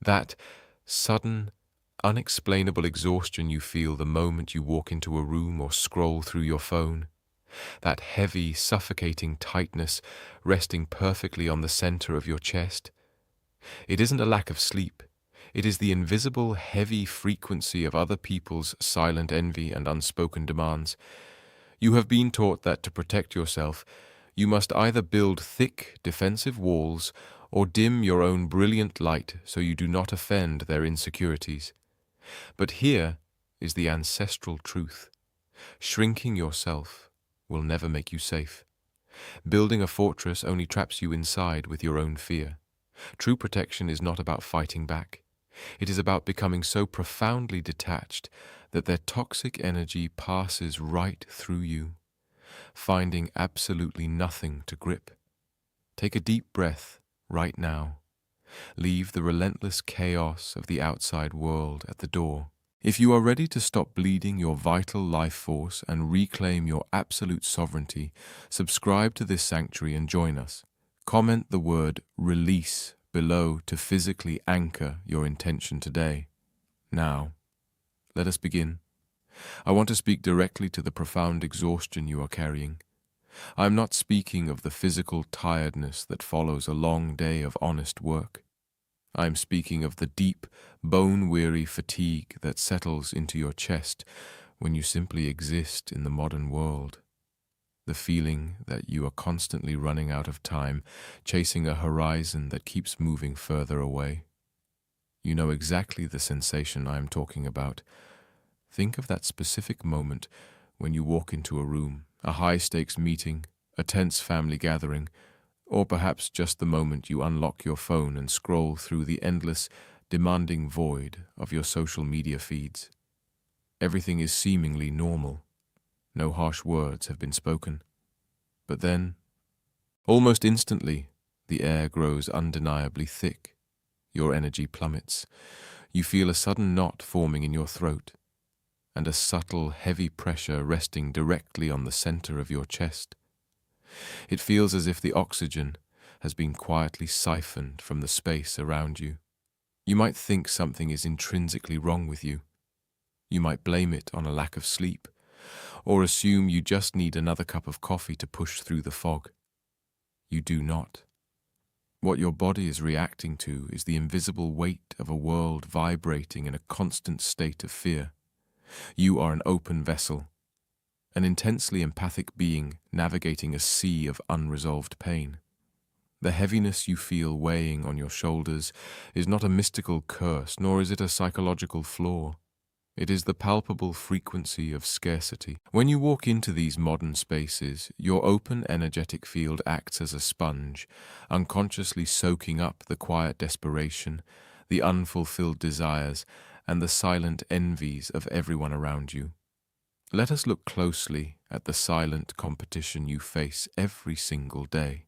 That sudden, unexplainable exhaustion you feel the moment you walk into a room or scroll through your phone. That heavy, suffocating tightness resting perfectly on the center of your chest. It isn't a lack of sleep. It is the invisible, heavy frequency of other people's silent envy and unspoken demands. You have been taught that to protect yourself, you must either build thick, defensive walls or dim your own brilliant light so you do not offend their insecurities. But here is the ancestral truth. Shrinking yourself will never make you safe. Building a fortress only traps you inside with your own fear. True protection is not about fighting back. It is about becoming so profoundly detached that their toxic energy passes right through you, finding absolutely nothing to grip. Take a deep breath right now. Leave the relentless chaos of the outside world at the door. If you are ready to stop bleeding your vital life force and reclaim your absolute sovereignty, subscribe to this sanctuary and join us. Comment the word release below to physically anchor your intention today. Now, let us begin. I want to speak directly to the profound exhaustion you are carrying. I am not speaking of the physical tiredness that follows a long day of honest work. I am speaking of the deep, bone-weary fatigue that settles into your chest when you simply exist in the modern world. The feeling that you are constantly running out of time, chasing a horizon that keeps moving further away. You know exactly the sensation I am talking about. Think of that specific moment when you walk into a room, a high-stakes meeting, a tense family gathering, or perhaps just the moment you unlock your phone and scroll through the endless, demanding void of your social media feeds. Everything is seemingly normal. No harsh words have been spoken. But then, almost instantly, the air grows undeniably thick. Your energy plummets. You feel a sudden knot forming in your throat, and a subtle, heavy pressure resting directly on the center of your chest. It feels as if the oxygen has been quietly siphoned from the space around you. You might think something is intrinsically wrong with you. You might blame it on a lack of sleep, or assume you just need another cup of coffee to push through the fog. You do not. What your body is reacting to is the invisible weight of a world vibrating in a constant state of fear. You are an open vessel, an intensely empathic being navigating a sea of unresolved pain. The heaviness you feel weighing on your shoulders is not a mystical curse, nor is it a psychological flaw. It is the palpable frequency of scarcity. When you walk into these modern spaces, your open, energetic field acts as a sponge, unconsciously soaking up the quiet desperation, the unfulfilled desires, and the silent envies of everyone around you. Let us look closely at the silent competition you face every single day.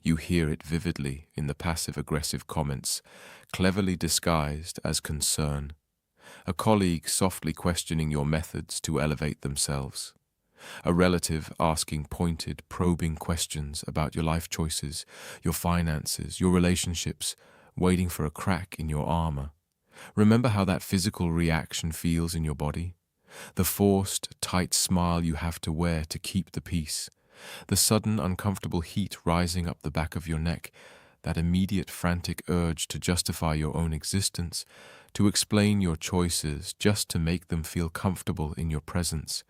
You hear it vividly in the passive-aggressive comments, cleverly disguised as concern. A colleague softly questioning your methods to elevate themselves. A relative asking pointed, probing questions about your life choices, your finances, your relationships, waiting for a crack in your armor. Remember how that physical reaction feels in your body? The forced, tight smile you have to wear to keep the peace. The sudden, uncomfortable heat rising up the back of your neck. That immediate, frantic urge to justify your own existence, to explain your choices just to make them feel comfortable in your presence.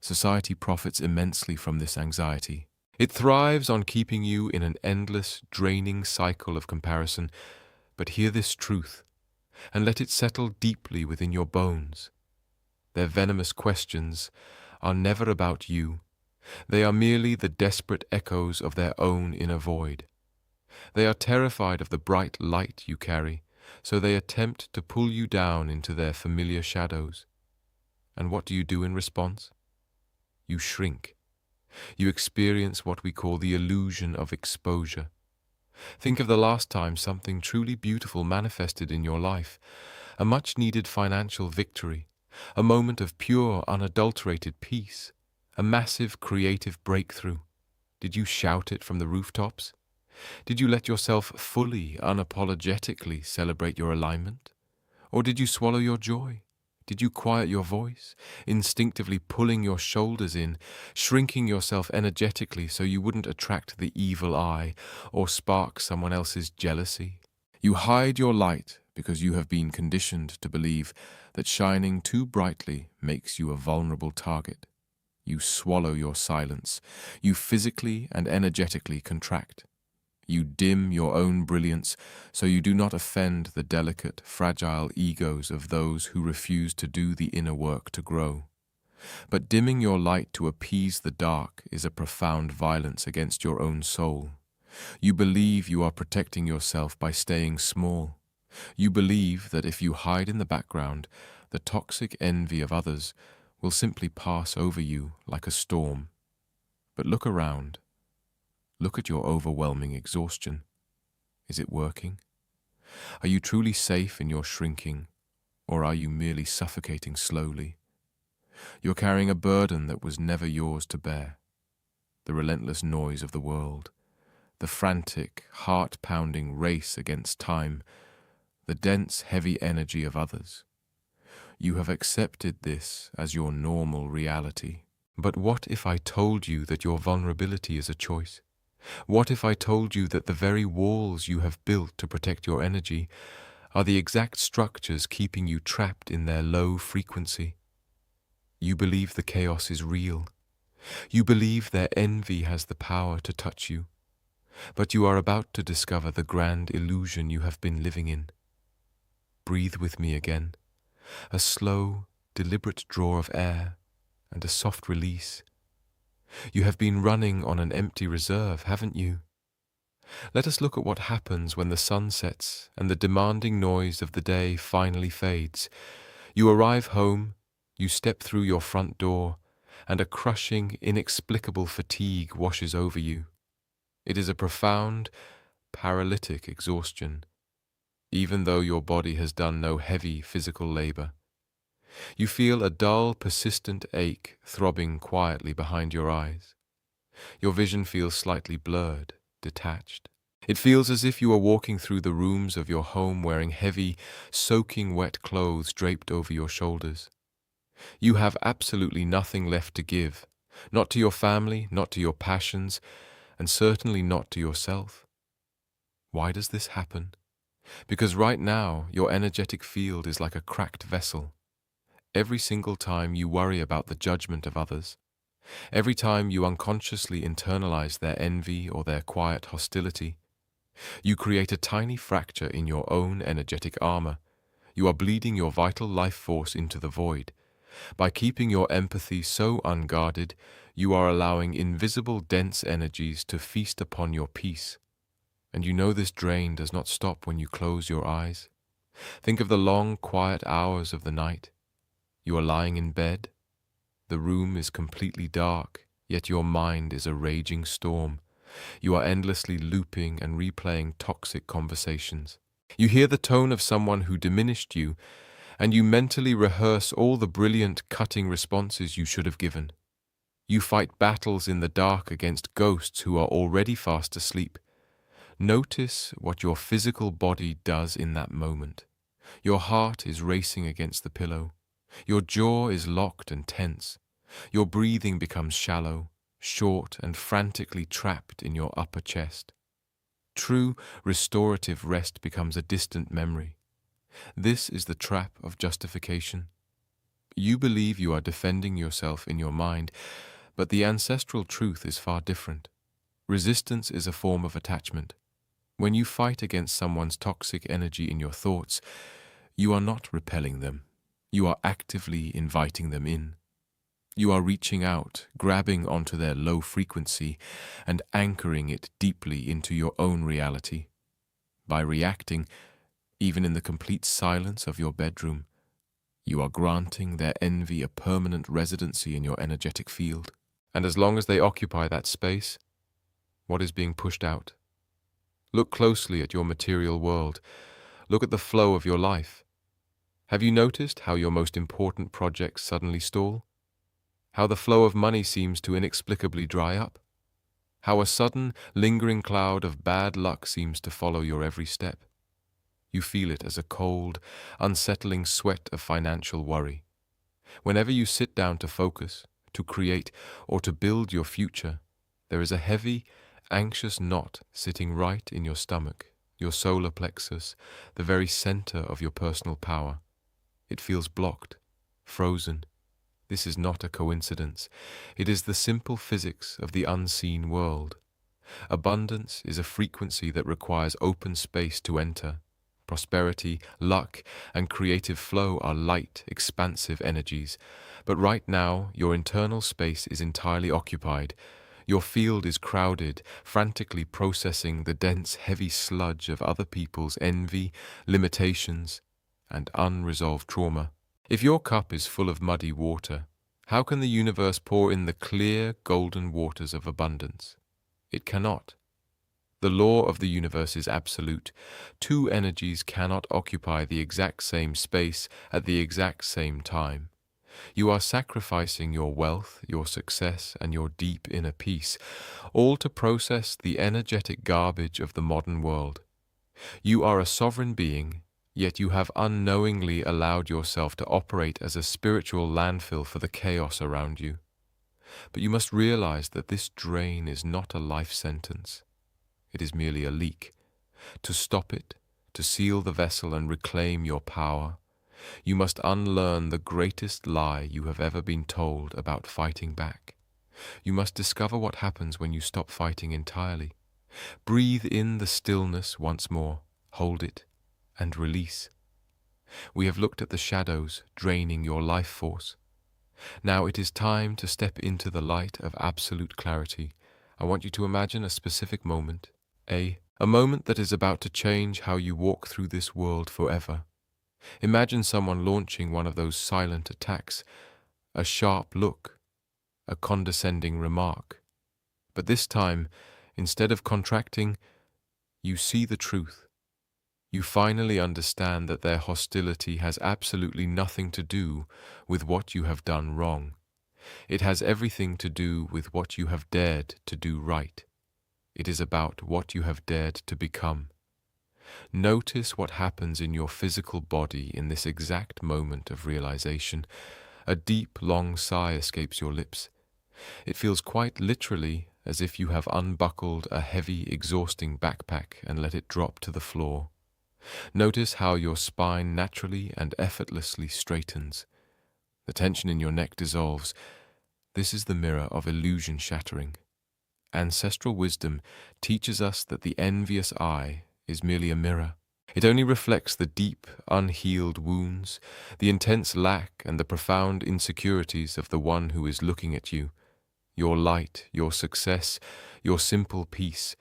Society profits immensely from this anxiety. It thrives on keeping you in an endless, draining cycle of comparison. But hear this truth, and let it settle deeply within your bones. Their venomous questions are never about you. They are merely the desperate echoes of their own inner void. They are terrified of the bright light you carry, so they attempt to pull you down into their familiar shadows. And what do you do in response? You shrink. You experience what we call the illusion of exposure. Think of the last time something truly beautiful manifested in your life, a much-needed financial victory, a moment of pure, unadulterated peace, a massive creative breakthrough. Did you shout it from the rooftops? Did you let yourself fully, unapologetically celebrate your alignment? Or did you swallow your joy? Did you quiet your voice, instinctively pulling your shoulders in, shrinking yourself energetically so you wouldn't attract the evil eye or spark someone else's jealousy? You hide your light because you have been conditioned to believe that shining too brightly makes you a vulnerable target. You swallow your silence. You physically and energetically contract. You dim your own brilliance so you do not offend the delicate, fragile egos of those who refuse to do the inner work to grow. But dimming your light to appease the dark is a profound violence against your own soul. You believe you are protecting yourself by staying small. You believe that if you hide in the background, the toxic envy of others will simply pass over you like a storm. But look around. Look at your overwhelming exhaustion. Is it working? Are you truly safe in your shrinking, or are you merely suffocating slowly? You're carrying a burden that was never yours to bear. The relentless noise of the world, the frantic, heart-pounding race against time, the dense, heavy energy of others. You have accepted this as your normal reality. But what if I told you that your vulnerability is a choice? What if I told you that the very walls you have built to protect your energy are the exact structures keeping you trapped in their low frequency? You believe the chaos is real. You believe their envy has the power to touch you. But you are about to discover the grand illusion you have been living in. Breathe with me again. A slow, deliberate draw of air and a soft release. You have been running on an empty reserve, haven't you? Let us look at what happens when the sun sets and the demanding noise of the day finally fades. You arrive home, you step through your front door, and a crushing, inexplicable fatigue washes over you. It is a profound, paralytic exhaustion, even though your body has done no heavy physical labor. You feel a dull, persistent ache throbbing quietly behind your eyes. Your vision feels slightly blurred, detached. It feels as if you are walking through the rooms of your home wearing heavy, soaking wet clothes draped over your shoulders. You have absolutely nothing left to give, not to your family, not to your passions, and certainly not to yourself. Why does this happen? Because right now, your energetic field is like a cracked vessel. Every single time you worry about the judgment of others, every time you unconsciously internalize their envy or their quiet hostility, you create a tiny fracture in your own energetic armor. You are bleeding your vital life force into the void. By keeping your empathy so unguarded, you are allowing invisible, dense energies to feast upon your peace. And you know this drain does not stop when you close your eyes. Think of the long, quiet hours of the night. You are lying in bed. The room is completely dark, yet your mind is a raging storm. You are endlessly looping and replaying toxic conversations. You hear the tone of someone who diminished you, and you mentally rehearse all the brilliant, cutting responses you should have given. You fight battles in the dark against ghosts who are already fast asleep. Notice what your physical body does in that moment. Your heart is racing against the pillow. Your jaw is locked and tense. Your breathing becomes shallow, short, and frantically trapped in your upper chest. True restorative rest becomes a distant memory. This is the trap of justification. You believe you are defending yourself in your mind, but the ancestral truth is far different. Resistance is a form of attachment. When you fight against someone's toxic energy in your thoughts, you are not repelling them. You are actively inviting them in. You are reaching out, grabbing onto their low frequency, and anchoring it deeply into your own reality. By reacting, even in the complete silence of your bedroom, you are granting their envy a permanent residency in your energetic field. And as long as they occupy that space, what is being pushed out? Look closely at your material world. Look at the flow of your life. Have you noticed how your most important projects suddenly stall? How the flow of money seems to inexplicably dry up? How a sudden, lingering cloud of bad luck seems to follow your every step. You feel it as a cold, unsettling sweat of financial worry. Whenever you sit down to focus, to create, or to build your future, there is a heavy, anxious knot sitting right in your stomach, your solar plexus, the very center of your personal power. It feels blocked, frozen. This is not a coincidence. It is the simple physics of the unseen world. Abundance is a frequency that requires open space to enter. Prosperity, luck, and creative flow are light, expansive energies. But right now, your internal space is entirely occupied. Your field is crowded, frantically processing the dense, heavy sludge of other people's envy, limitations, and unresolved trauma. If your cup is full of muddy water, how can the universe pour in the clear, golden waters of abundance? It cannot. The law of the universe is absolute. Two energies cannot occupy the exact same space at the exact same time. You are sacrificing your wealth, your success, and your deep inner peace, all to process the energetic garbage of the modern world. You are a sovereign being, yet you have unknowingly allowed yourself to operate as a spiritual landfill for the chaos around you. But you must realize that this drain is not a life sentence. It is merely a leak. To stop it, to seal the vessel and reclaim your power, you must unlearn the greatest lie you have ever been told about fighting back. You must discover what happens when you stop fighting entirely. Breathe in the stillness once more, hold it, and release. We have looked at the shadows draining your life force. Now it is time to step into the light of absolute clarity. I want you to imagine a specific moment, a moment that is about to change how you walk through this world forever. Imagine someone launching one of those silent attacks, a sharp look, a condescending remark. But this time, instead of contracting, you see the truth. You finally understand that their hostility has absolutely nothing to do with what you have done wrong. It has everything to do with what you have dared to do right. It is about what you have dared to become. Notice what happens in your physical body in this exact moment of realization. A deep, long sigh escapes your lips. It feels quite literally as if you have unbuckled a heavy, exhausting backpack and let it drop to the floor. Notice how your spine naturally and effortlessly straightens. The tension in your neck dissolves. This is the mirror of illusion shattering. Ancestral wisdom teaches us that the envious eye is merely a mirror. It only reflects the deep, unhealed wounds, the intense lack and the profound insecurities of the one who is looking at you. Your light, your success, your simple peace.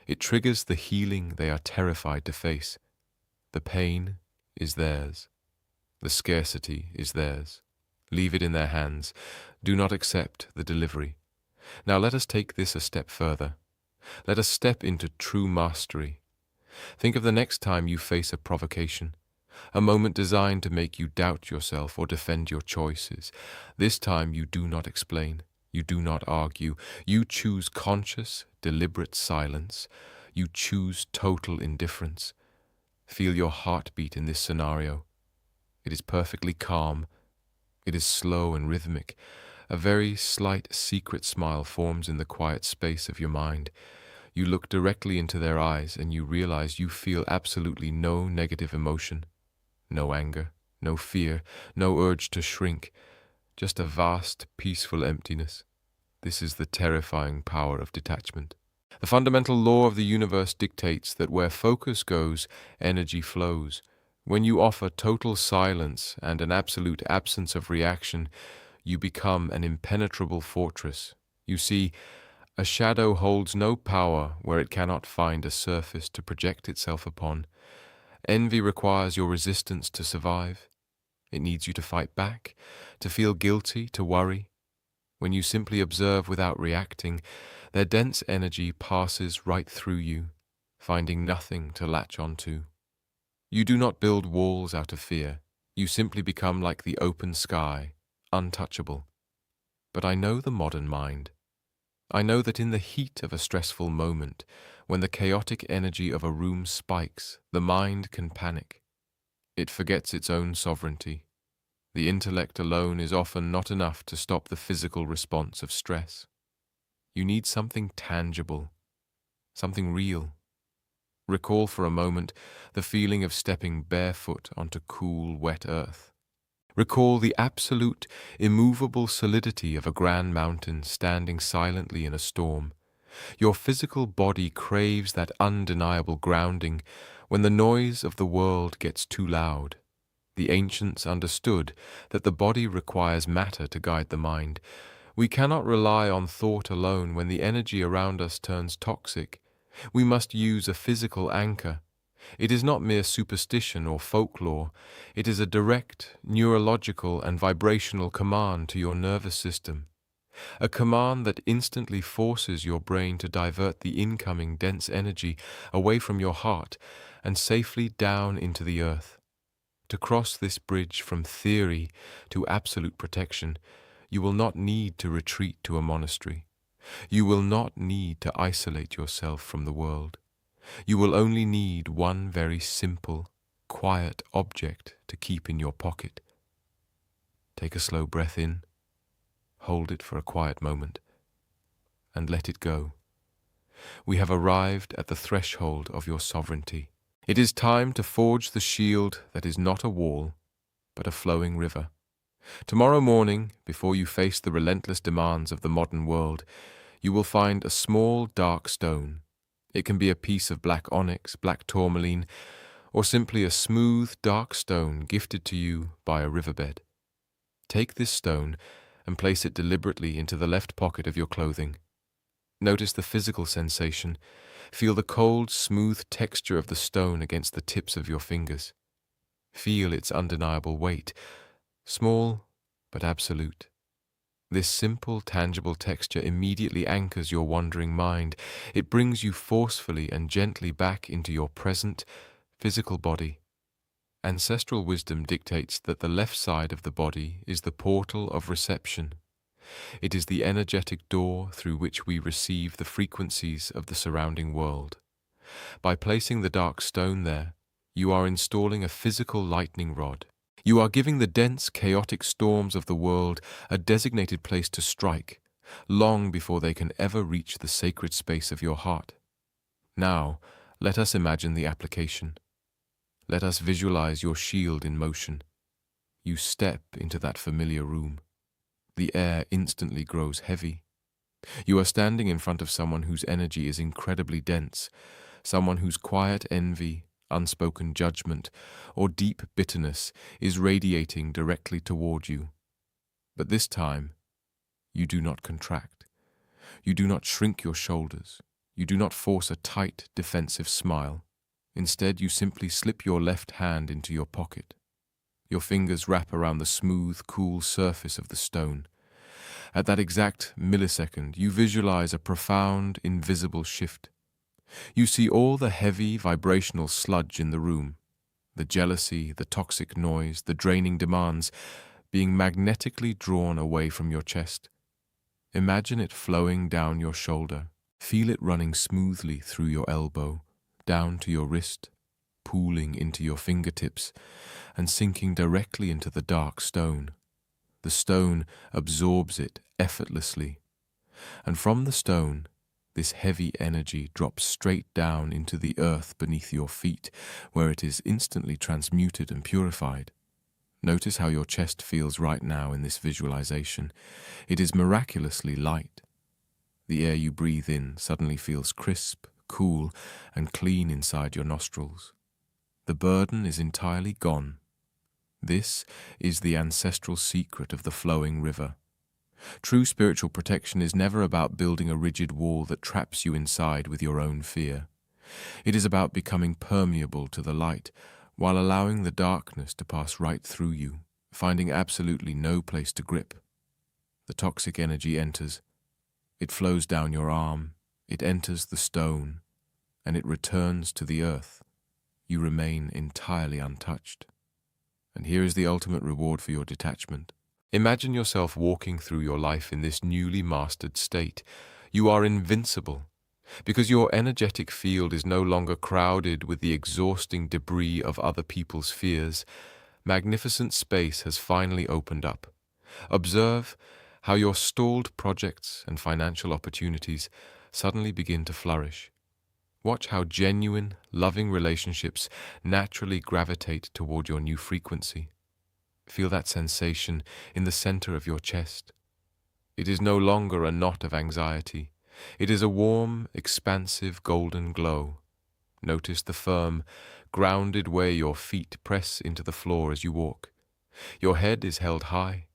It triggers the healing they are terrified to face. The pain is theirs. The scarcity is theirs. Leave it in their hands. Do not accept the delivery. Now let us take this a step further. Let us step into true mastery. Think of the next time you face a provocation, a moment designed to make you doubt yourself or defend your choices. This time you do not explain. You do not argue. You choose conscious, deliberate silence. You choose total indifference. Feel your heartbeat in this scenario. It is perfectly calm. It is slow and rhythmic. A very slight secret smile forms in the quiet space of your mind. You look directly into their eyes and you realize you feel absolutely no negative emotion. No anger, no fear, no urge to shrink. Just a vast, peaceful emptiness. This is the terrifying power of detachment. The fundamental law of the universe dictates that where focus goes, energy flows. When you offer total silence and an absolute absence of reaction, you become an impenetrable fortress. You see, a shadow holds no power where it cannot find a surface to project itself upon. Envy requires your resistance to survive. It needs you to fight back, to feel guilty, to worry. When you simply observe without reacting, their dense energy passes right through you, finding nothing to latch onto. You do not build walls out of fear. You simply become like the open sky, untouchable. But I know the modern mind. I know that in the heat of a stressful moment, when the chaotic energy of a room spikes, the mind can panic. It forgets its own sovereignty. The intellect alone is often not enough to stop the physical response of stress. You need something tangible, something real. Recall for a moment the feeling of stepping barefoot onto cool, wet earth. Recall the absolute, immovable solidity of a grand mountain standing silently in a storm. Your physical body craves that undeniable grounding when the noise of the world gets too loud. The ancients understood that the body requires matter to guide the mind. We cannot rely on thought alone when the energy around us turns toxic. We must use a physical anchor. It is not mere superstition or folklore. It is a direct, neurological and vibrational command to your nervous system. A command that instantly forces your brain to divert the incoming dense energy away from your heart and safely down into the earth. To cross this bridge from theory to absolute protection, you will not need to retreat to a monastery. You will not need to isolate yourself from the world. You will only need one very simple, quiet object to keep in your pocket. Take a slow breath in, hold it for a quiet moment, and let it go. We have arrived at the threshold of your sovereignty. It is time to forge the shield that is not a wall, but a flowing river. Tomorrow morning, before you face the relentless demands of the modern world, you will find a small, dark stone. It can be a piece of black onyx, black tourmaline, or simply a smooth, dark stone gifted to you by a riverbed. Take this stone and place it deliberately into the left pocket of your clothing. Notice the physical sensation. Feel the cold, smooth texture of the stone against the tips of your fingers. Feel its undeniable weight, small but absolute. This simple, tangible texture immediately anchors your wandering mind. It brings you forcefully and gently back into your present, physical body. Ancestral wisdom dictates that the left side of the body is the portal of reception. It is the energetic door through which we receive the frequencies of the surrounding world. By placing the dark stone there, you are installing a physical lightning rod. You are giving the dense, chaotic storms of the world a designated place to strike, long before they can ever reach the sacred space of your heart. Now, let us imagine the application. Let us visualize your shield in motion. You step into that familiar room. The air instantly grows heavy. You are standing in front of someone whose energy is incredibly dense, someone whose quiet envy, unspoken judgment, or deep bitterness is radiating directly toward you. But this time, you do not contract. You do not shrink your shoulders. You do not force a tight, defensive smile. Instead, you simply slip your left hand into your pocket. Your fingers wrap around the smooth, cool surface of the stone. At that exact millisecond, you visualize a profound, invisible shift. You see all the heavy, vibrational sludge in the room, the jealousy, the toxic noise, the draining demands, being magnetically drawn away from your chest. Imagine it flowing down your shoulder. Feel it running smoothly through your elbow, down to your wrist, pooling into your fingertips, and sinking directly into the dark stone. The stone absorbs it effortlessly, and from the stone, this heavy energy drops straight down into the earth beneath your feet, where it is instantly transmuted and purified. Notice how your chest feels right now in this visualization. It is miraculously light. The air you breathe in suddenly feels crisp, cool, and clean inside your nostrils. The burden is entirely gone. This is the ancestral secret of the flowing river. True spiritual protection is never about building a rigid wall that traps you inside with your own fear. It is about becoming permeable to the light while allowing the darkness to pass right through you, finding absolutely no place to grip. The toxic energy enters. It flows down your arm, it enters the stone, and it returns to the earth. You remain entirely untouched. And here is the ultimate reward for your detachment. Imagine yourself walking through your life in this newly mastered state. You are invincible, because your energetic field is no longer crowded with the exhausting debris of other people's fears. Magnificent space has finally opened up. Observe how your stalled projects and financial opportunities suddenly begin to flourish. Watch how genuine, loving relationships naturally gravitate toward your new frequency. Feel that sensation in the center of your chest. It is no longer a knot of anxiety. It is a warm, expansive golden glow. Notice the firm, grounded way your feet press into the floor as you walk. Your head is held high.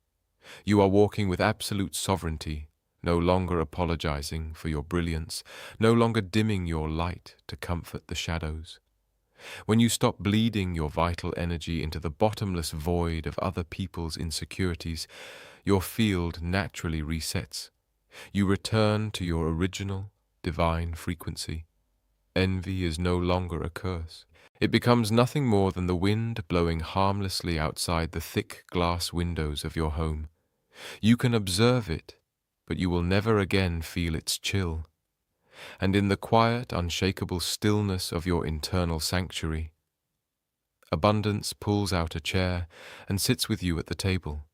You are walking with absolute sovereignty, no longer apologizing for your brilliance, no longer dimming your light to comfort the shadows. When you stop bleeding your vital energy into the bottomless void of other people's insecurities, your field naturally resets. You return to your original, divine frequency. Envy is no longer a curse. It becomes nothing more than the wind blowing harmlessly outside the thick glass windows of your home. You can observe it, but you will never again feel its chill. And in the quiet, unshakable stillness of your internal sanctuary, abundance pulls out a chair and sits with you at the table.